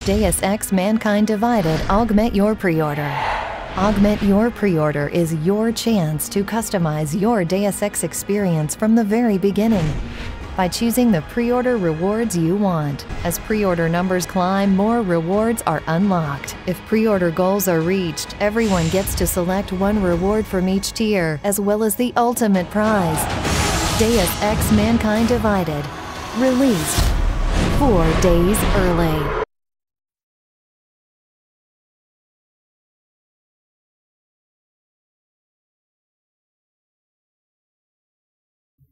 Deus Ex Mankind Divided Augment Your Pre-order. Augment Your Pre-order is your chance to customize your Deus Ex experience from the very beginning by choosing the pre-order rewards you want. As pre-order numbers climb, more rewards are unlocked. If pre-order goals are reached, everyone gets to select one reward from each tier, as well as the ultimate prize. Deus Ex Mankind Divided, released 4 days early.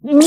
Well,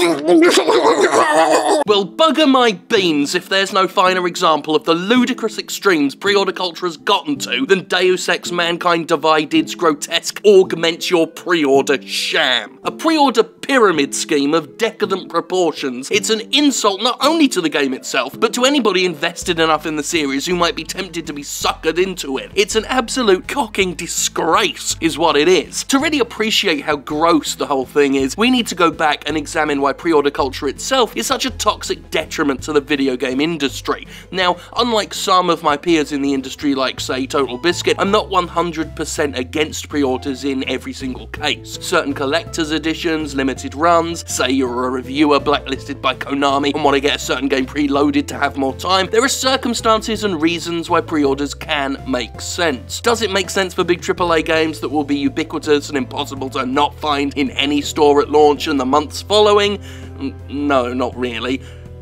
bugger my beans if there's no finer example of the ludicrous extremes pre-order culture has gotten to than Deus Ex Mankind Divided's grotesque Augment Your Pre-order sham. A pre-order pyramid scheme of decadent proportions. It's an insult not only to the game itself, but to anybody invested enough in the series who might be tempted to be suckered into it. It's an absolute cocking disgrace, is what it is. To really appreciate how gross the whole thing is, we need to go back and examine why pre-order culture itself is such a toxic detriment to the video game industry. Now, unlike some of my peers in the industry like, say, Total Biscuit, I'm not 100% against pre-orders in every single case. Certain collector's editions, limited runs, say you're a reviewer blacklisted by Konami and want to get a certain game preloaded to have more time, there are circumstances and reasons why pre-orders can make sense. Does it make sense for big AAA games that will be ubiquitous and impossible to not find in any store at launch and the months following? No, not really.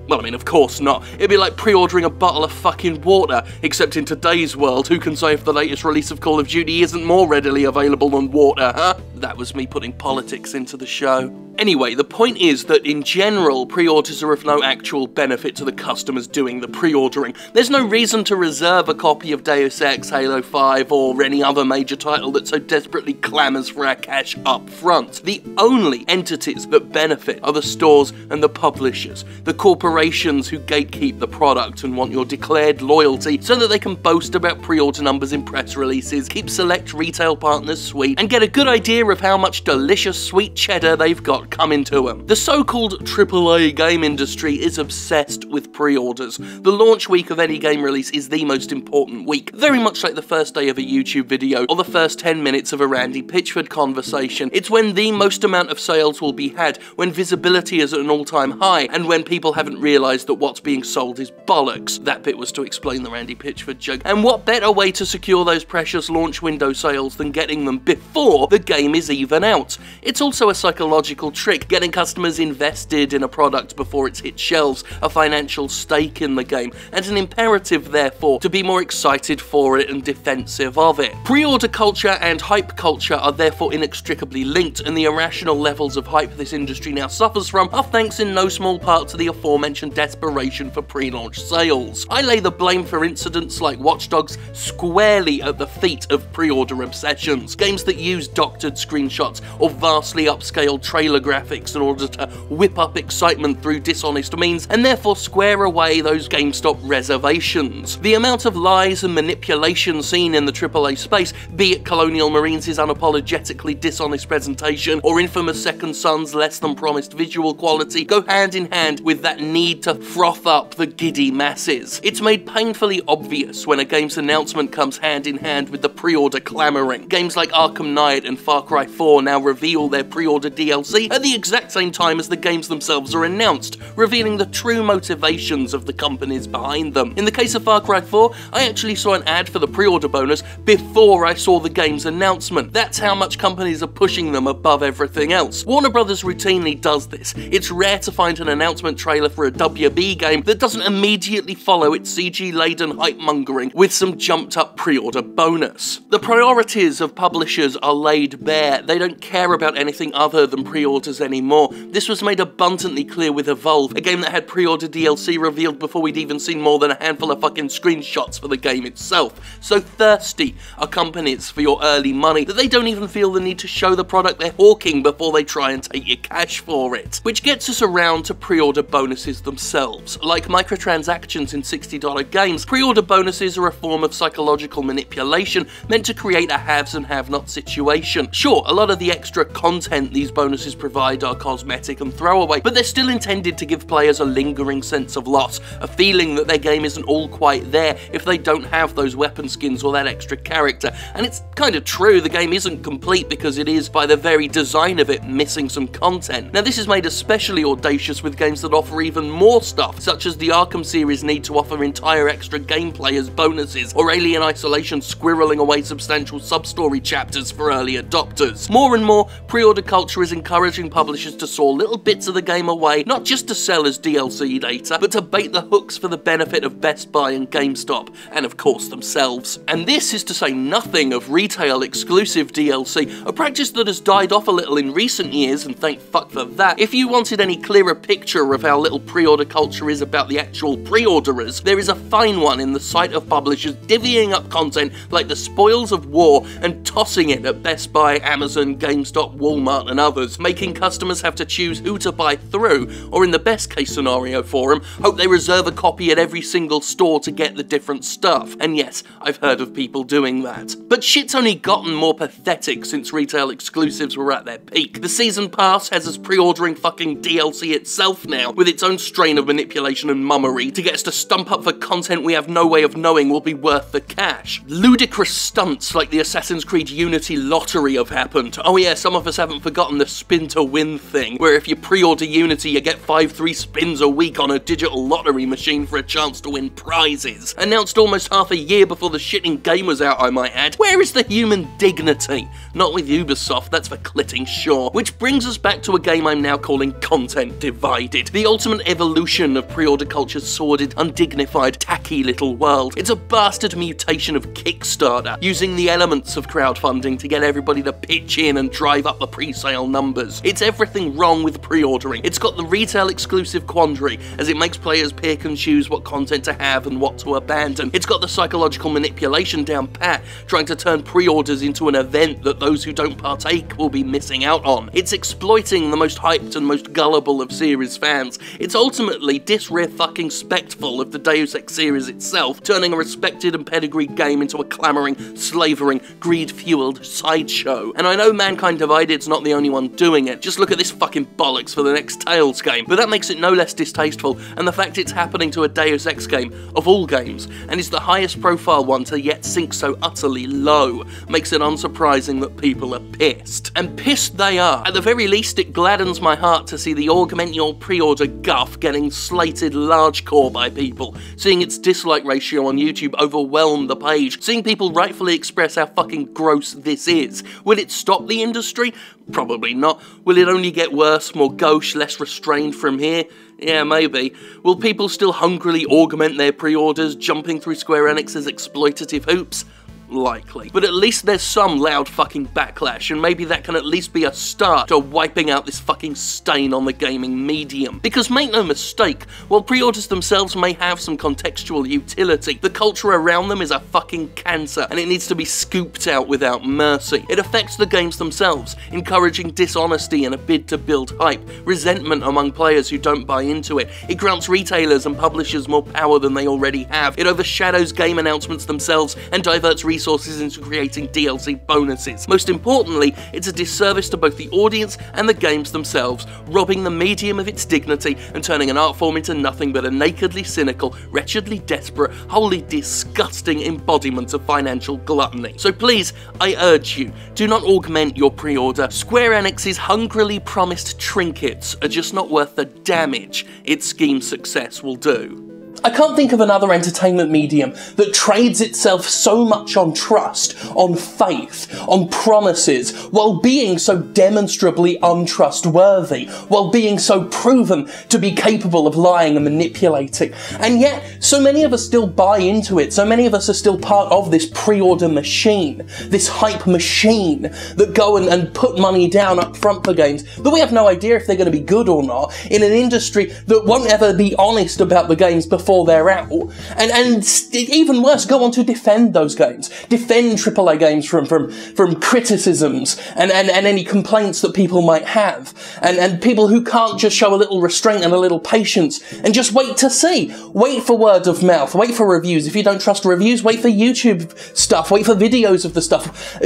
Well, I mean, of course not. It'd be like pre-ordering a bottle of fucking water, except in today's world, who can say if the latest release of Call of Duty isn't more readily available than water, huh? That was me putting politics into the show. Anyway, the point is that in general, pre-orders are of no actual benefit to the customers doing the pre-ordering. There's no reason to reserve a copy of Deus Ex, Halo 5, or any other major title that so desperately clamours for our cash up front. The only entities that benefit are the stores and the publishers, the corporations who gatekeep the product and want your declared loyalty so that they can boast about pre-order numbers in press releases, keep select retail partners sweet, and get a good idea of how much delicious sweet cheddar they've got coming to them. The so-called AAA game industry is obsessed with pre-orders. The launch week of any game release is the most important week, very much like the first day of a YouTube video or the first 10 minutes of a Randy Pitchford conversation. It's when the most amount of sales will be had, when visibility is at an all-time high, and when people haven't realised that what's being sold is bollocks. That bit was to explain the Randy Pitchford joke. And what better way to secure those precious launch window sales than getting them before the game is even out? It's also a psychological trick, getting customers invested in a product before it's hit shelves, a financial stake in the game, and an imperative, therefore, to be more excited for it and defensive of it. Pre-order culture and hype culture are therefore inextricably linked, and the irrational levels of hype this industry now suffers from are thanks in no small part to the aforementioned desperation for pre-launch sales. I lay the blame for incidents like Watch Dogs squarely at the feet of pre-order obsessions. Games that use doctored screenshots or vastly upscaled trailer graphics in order to whip up excitement through dishonest means and therefore square away those GameStop reservations. The amount of lies and manipulation seen in the AAA space, be it Colonial Marines' unapologetically dishonest presentation or infamous Second Son's less than promised visual quality, go hand in hand with that need to froth up the giddy masses. It's made painfully obvious when a game's announcement comes hand in hand with the pre-order clamouring. Games like Arkham Knight and Far Cry 4 now reveal their pre-order DLC at the exact same time as the games themselves are announced, revealing the true motivations of the companies behind them. In the case of Far Cry 4, I actually saw an ad for the pre-order bonus before I saw the game's announcement. That's how much companies are pushing them above everything else. Warner Brothers routinely does this. It's rare to find an announcement trailer for a WB game that doesn't immediately follow its CG-laden hype-mongering with some jumped-up pre-order bonus. The priorities of publishers are laid bare. They don't care about anything other than pre-orders anymore. This was made abundantly clear with Evolve, a game that had pre-order DLC revealed before we'd even seen more than a handful of fucking screenshots for the game itself. So thirsty are companies for your early money that they don't even feel the need to show the product they're hawking before they try and take your cash for it. Which gets us around to pre-order bonuses themselves. Like microtransactions in $60 games, pre-order bonuses are a form of psychological manipulation meant to create a haves and have-not situation. Sure, Sure, a lot of the extra content these bonuses provide are cosmetic and throwaway, but they're still intended to give players a lingering sense of loss, a feeling that their game isn't all quite there if they don't have those weapon skins or that extra character. And it's kind of true, the game isn't complete because it is, by the very design of it, missing some content. Now this is made especially audacious with games that offer even more stuff, such as the Arkham series need to offer entire extra gameplay as bonuses, or Alien Isolation squirreling away substantial sub-story chapters for early adopters. More and more, pre-order culture is encouraging publishers to saw little bits of the game away, not just to sell as DLC data, but to bait the hooks for the benefit of Best Buy and GameStop, and of course themselves. And this is to say nothing of retail exclusive DLC, a practice that has died off a little in recent years, and thank fuck for that. If you wanted any clearer picture of how little pre-order culture is about the actual pre-orderers, there is a fine one in the sight of publishers divvying up content like the spoils of war and tossing it at Best Buy, Amazon, GameStop, Walmart and others, making customers have to choose who to buy through, or in the best case scenario for them, hope they reserve a copy at every single store to get the different stuff. And yes, I've heard of people doing that. But shit's only gotten more pathetic since retail exclusives were at their peak. The Season Pass has us pre-ordering fucking DLC itself now, with its own strain of manipulation and mummery to get us to stump up for content we have no way of knowing will be worth the cash. Ludicrous stunts like the Assassin's Creed Unity lottery have happened. Oh yeah, some of us haven't forgotten the spin to win thing, where if you pre-order Unity you get 3 spins a week on a digital lottery machine for a chance to win prizes. Announced almost half a year before the shitting game was out, I might add. Where is the human dignity? Not with Ubisoft, that's for clitting sure. Which brings us back to a game I'm now calling Content Divided, the ultimate evolution of pre-order culture's sordid, undignified, tacky little world. It's a bastard mutation of Kickstarter, using the elements of crowdfunding to get everybody to pitch in and drive up the pre-sale numbers. It's everything wrong with pre-ordering. It's got the retail exclusive quandary, as it makes players pick and choose what content to have and what to abandon. It's got the psychological manipulation down pat, trying to turn pre-orders into an event that those who don't partake will be missing out on. It's exploiting the most hyped and most gullible of series fans. It's ultimately disrespectful of the Deus Ex series itself, turning a respected and pedigreed game into a clamouring, slavering, greed-fueled sideshow. And I know Mankind Divided's not the only one doing it, just look at this fucking bollocks for the next Tales game, but that makes it no less distasteful, and the fact it's happening to a Deus Ex game, of all games, and is the highest profile one to yet sink so utterly low, makes it unsurprising that people are pissed. And pissed they are. At the very least, it gladdens my heart to see the Augment Your Pre-order guff getting slated largecore by people, seeing its dislike ratio on YouTube overwhelm the page, seeing people rightfully express how fucking gross this is. Will it stop the industry? Probably not. Will it only get worse, more gauche, less restrained from here? Yeah, maybe. Will people still hungrily augment their pre-orders, jumping through Square Enix's exploitative hoops? Likely. But at least there's some loud fucking backlash, and maybe that can at least be a start to wiping out this fucking stain on the gaming medium. Because make no mistake, while pre-orders themselves may have some contextual utility, the culture around them is a fucking cancer, and it needs to be scooped out without mercy. It affects the games themselves, encouraging dishonesty in a bid to build hype, resentment among players who don't buy into it. It grants retailers and publishers more power than they already have. It overshadows game announcements themselves and diverts resources into creating DLC bonuses. Most importantly, it's a disservice to both the audience and the games themselves, robbing the medium of its dignity and turning an art form into nothing but a nakedly cynical, wretchedly desperate, wholly disgusting embodiment of financial gluttony. So please, I urge you, do not augment your pre-order. Square Enix's hungrily promised trinkets are just not worth the damage its scheme's success will do. I can't think of another entertainment medium that trades itself so much on trust, on faith, on promises, while being so demonstrably untrustworthy, while being so proven to be capable of lying and manipulating. And yet, so many of us still buy into it, so many of us are still part of this pre-order machine, this hype machine that go and put money down up front for games that we have no idea if they're going to be good or not, in an industry that won't ever be honest about the games before before they're out, and even worse, go on to defend those games, defend AAA games from criticisms and any complaints that people might have, and people who can't just show a little restraint and a little patience and just wait to see. Wait for word of mouth, wait for reviews. If you don't trust reviews, wait for YouTube stuff, wait for videos of the stuff,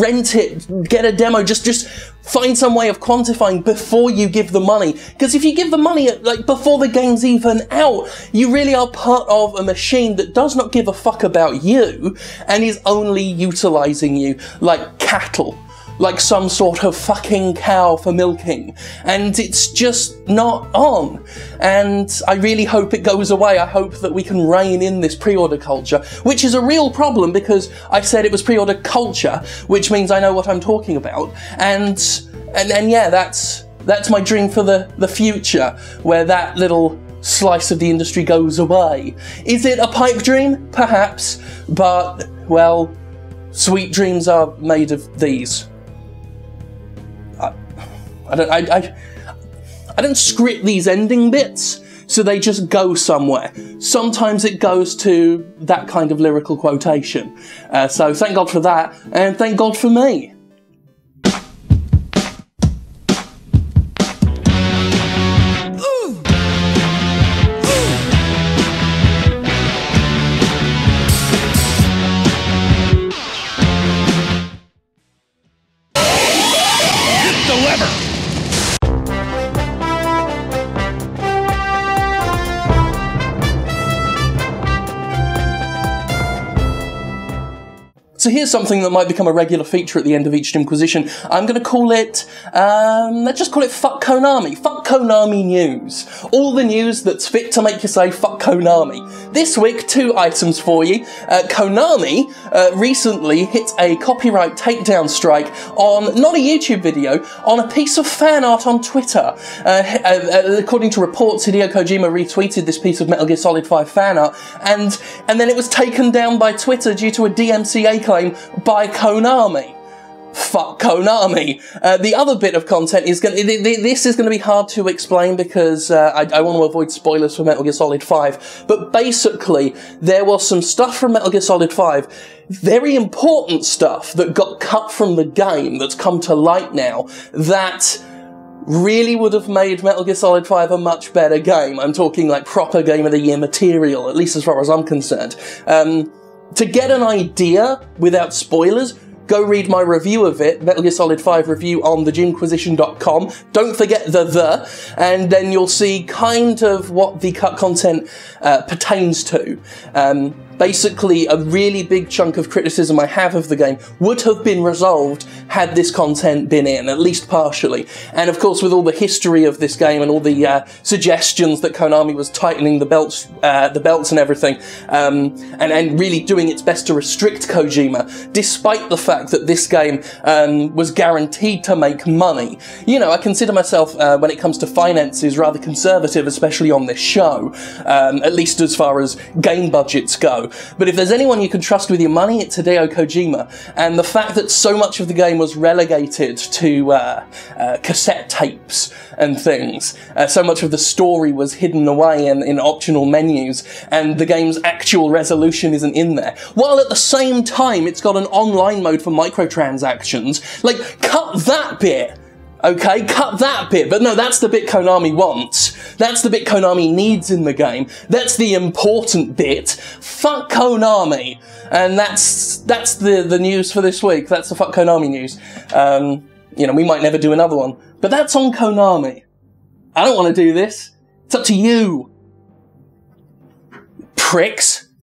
rent it, get a demo, just find some way of quantifying before you give the money. Because if you give the money like before the game's even out, you really are part of a machine that does not give a fuck about you and is only utilizing you like cattle, like some sort of fucking cow for milking, and it's just not on. And I really hope it goes away. I hope that we can rein in this pre-order culture, which is a real problem because I said it was pre-order culture, which means I know what I'm talking about. And yeah, that's my dream for the future, where that little slice of the industry goes away. Is it a pipe dream? Perhaps, but, well, sweet dreams are made of these. I don't script these ending bits, so they just go somewhere. Sometimes it goes to that kind of lyrical quotation. So thank God for that, and thank God for me. So here's something that might become a regular feature at the end of each Jimquisition. I'm going to call it, let's just call it Fuck Konami. Fuck Konami news. All the news that's fit to make you say fuck Konami. This week, 2 items for you. Konami recently hit a copyright takedown strike on, not a YouTube video, on a piece of fan art on Twitter. According to reports, Hideo Kojima retweeted this piece of Metal Gear Solid 5 fan art, and then it was taken down by Twitter due to a DMCA claim by Konami. Fuck Konami. The other bit of content is going to... This is going to be hard to explain because I want to avoid spoilers for Metal Gear Solid 5. But basically, there was some stuff from Metal Gear Solid 5, very important stuff that got cut from the game that's come to light now, that really would have made Metal Gear Solid 5 a much better game. I'm talking like proper Game of the Year material, at least as far as I'm concerned. To get an idea without spoilers, go read my review of it, Metal Gear Solid 5 review on thejimquisition.com. Don't forget the, and then you'll see kind of what the cut content pertains to. Basically, a really big chunk of criticism I have of the game would have been resolved had this content been in, at least partially. And of course, with all the history of this game and all the suggestions that Konami was tightening the belts and everything, and really doing its best to restrict Kojima, despite the fact that this game was guaranteed to make money. You know, I consider myself, when it comes to finances, rather conservative, especially on this show, at least as far as game budgets go. But if there's anyone you can trust with your money, it's Hideo Kojima. And the fact that so much of the game was relegated to cassette tapes and things, so much of the story was hidden away in optional menus, and the game's actual resolution isn't in there, while at the same time it's got an online mode for microtransactions. Like, cut that bit! Okay, cut that bit. But no, that's the bit Konami wants. That's the bit Konami needs in the game. That's the important bit. Fuck Konami. And that's the news for this week. That's the Fuck Konami news. You know, we might never do another one. But that's on Konami. I don't want to do this. It's up to you. Pricks.